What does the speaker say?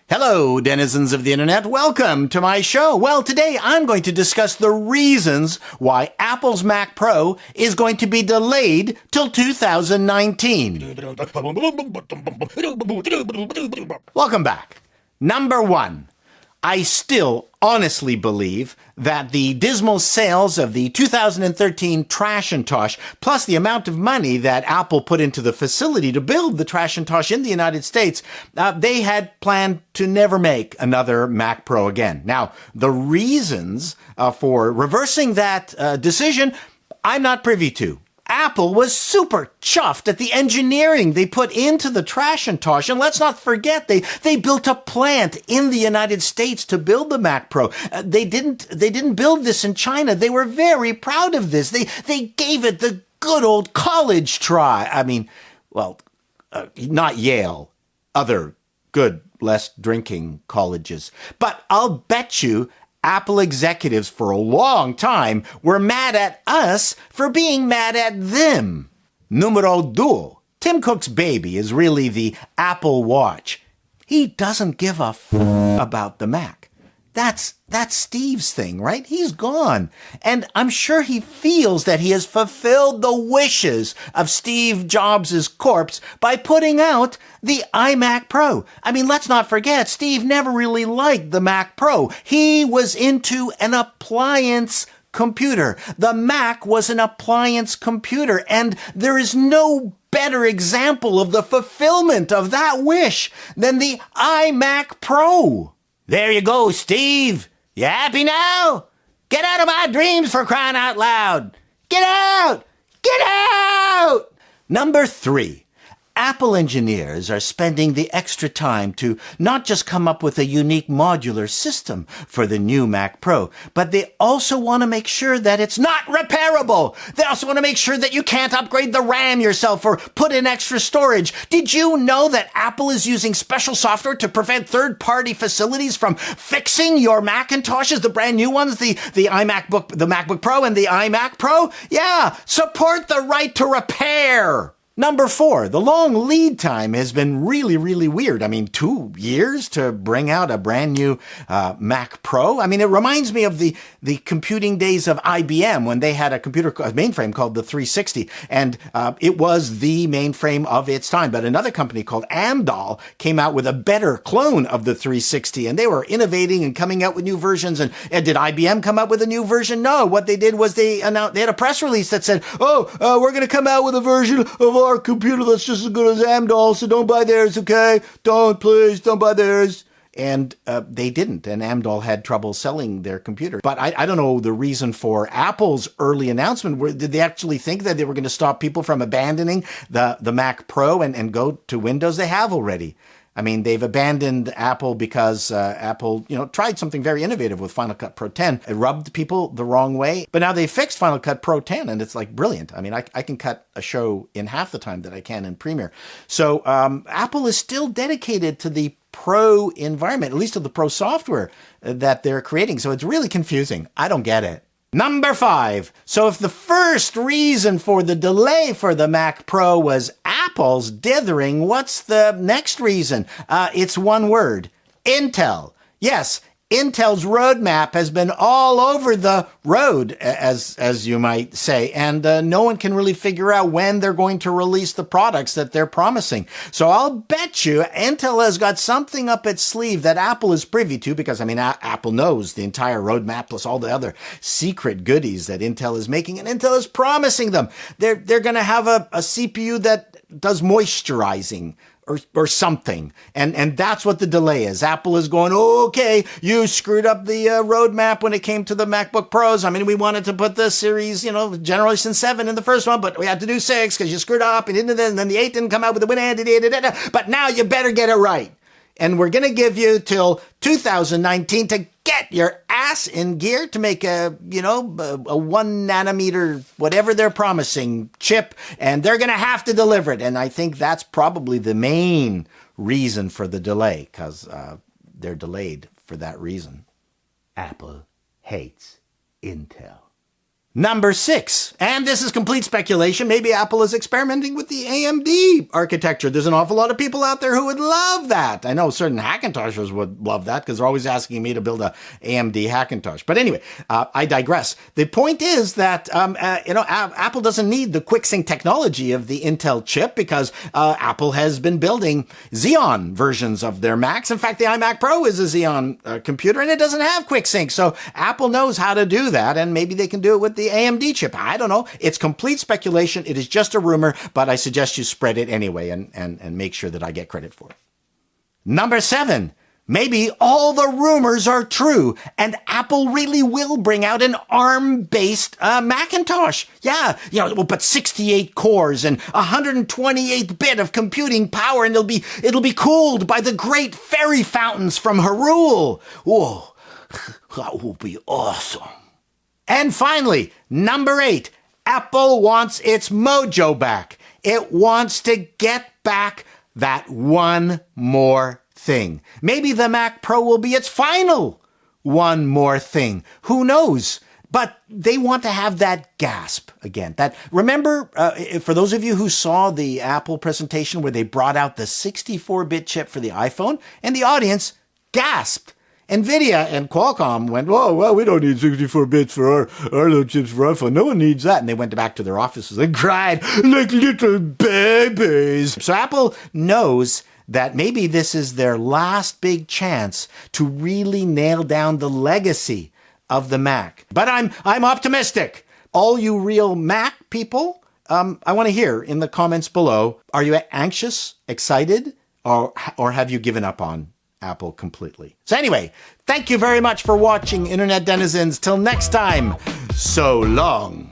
Hello, denizens of the internet. Welcome to my show. Well, today I'm going to discuss the reasons why Apple's Mac Pro is going to be delayed till 2019. Welcome back. Number one, I still honestly believe that the dismal sales of the 2013 Trash-and-Tosh, plus the amount of money that Apple put into the facility to build the Trash-and-Tosh in the United States, they had planned to never make another Mac Pro again. Now, the reasons for reversing that decision, I'm not privy to. Apple was super chuffed at the engineering they put into the Trash-and-Tosh. And let's not forget, they built a plant in the United States to build the Mac Pro. They didn't build this in China. They were very proud of this. They gave it the good old college try. I mean, well, not Yale, other good, less drinking colleges. But I'll bet you Apple executives for a long time were mad at us for being mad at them. Numero due. Tim Cook's baby is really the Apple Watch. He doesn't give a about the Mac. That's Steve's thing, right? He's gone. And I'm sure he feels that he has fulfilled the wishes of Steve Jobs' corpse by putting out the iMac Pro. I mean, let's not forget, Steve never really liked the Mac Pro. He was into an appliance computer. The Mac was an appliance computer, and there is no better example of the fulfillment of that wish than the iMac Pro. There you go, Steve. You happy now? Get out of my dreams, for crying out loud. Get out! Get out! Number 3. Apple engineers are spending the extra time to not just come up with a unique modular system for the new Mac Pro, but they also want to make sure that it's not repairable. They also want to make sure that you can't upgrade the RAM yourself or put in extra storage. Did you know that Apple is using special software to prevent third-party facilities from fixing your Macintoshes, the brand new ones, the MacBook Pro and the iMac Pro? Yeah, support the right to repair. Number 4, the long lead time has been really, really weird. I mean, 2 years to bring out a brand new Mac Pro. I mean, it reminds me of the computing days of IBM when they had a mainframe called the 360, and it was the mainframe of its time. But another company called Amdahl came out with a better clone of the 360, and they were innovating and coming out with new versions. And did IBM come up with a new version? No. What they did was they had a press release that said, we're going to come out with a version of our computer that's just as good as Amdahl, so don't buy theirs, okay? Please don't buy theirs. And they didn't, and Amdahl had trouble selling their computer. But I don't know the reason for Apple's early announcement. Did they actually think that they were going to stop people from abandoning the Mac Pro and go to Windows? They have already. I mean, they've abandoned Apple because Apple, tried something very innovative with Final Cut Pro 10. It rubbed people the wrong way. But now they fixed Final Cut Pro 10, and it's like brilliant. I mean, I can cut a show in half the time that I can in Premiere. So Apple is still dedicated to the Pro environment, at least to the Pro software that they're creating. So it's really confusing. I don't get it. Number 5. So if the first reason for the delay for the Mac Pro was Apple's dithering, what's the next reason? It's one word. Intel. Yes, Intel's roadmap has been all over the road, as you might say, and no one can really figure out when they're going to release the products that they're promising. So I'll bet you Intel has got something up its sleeve that Apple is privy to, because, I mean, Apple knows the entire roadmap plus all the other secret goodies that Intel is making, and Intel is promising them. They're going to have a CPU that does moisturizing, or something. And that's what the delay is. Apple is going, okay, you screwed up the roadmap when it came to the MacBook Pros. I mean, we wanted to put the series, Generation 7 in the first one, but we had to do 6 because you screwed up and then the 8 didn't come out with the win. But now you better get it right. And we're going to give you till 2019 to get your ass in gear to make a 1 nanometer, whatever they're promising, chip, and they're going to have to deliver it. And I think that's probably the main reason for the delay, because they're delayed for that reason. Apple hates Intel. Number 6, and this is complete speculation, maybe Apple is experimenting with the AMD architecture. There's an awful lot of people out there who would love that. I know certain Hackintoshers would love that because they're always asking me to build a AMD Hackintosh. But anyway, I digress. The point is that, Apple doesn't need the QuickSync technology of the Intel chip because Apple has been building Xeon versions of their Macs. In fact, the iMac Pro is a Xeon computer and it doesn't have QuickSync. So Apple knows how to do that, and maybe they can do it with the AMD chip. I don't know. It's complete speculation. It is just a rumor, but I suggest you spread it anyway and make sure that I get credit for it. Number 7. Maybe all the rumors are true and Apple really will bring out an ARM-based Macintosh. Yeah, we'll put 68 cores and 128-bit of computing power, and it'll be cooled by the great fairy fountains from Hyrule. Whoa, that will be awesome. And finally, number 8, Apple wants its mojo back. It wants to get back that one more thing. Maybe the Mac Pro will be its final one more thing. Who knows? But they want to have that gasp again. Remember, for those of you who saw the Apple presentation where they brought out the 64-bit chip for the iPhone, and the audience gasped. NVIDIA and Qualcomm went, oh, well, we don't need 64 bits for our little chips for iPhone. No one needs that. And they went back to their offices and cried like little babies. So Apple knows that maybe this is their last big chance to really nail down the legacy of the Mac. But I'm optimistic. All you real Mac people, I want to hear in the comments below, are you anxious, excited, or have you given up on Apple completely? So anyway, thank you very much for watching, Internet denizens. Till next time, so long.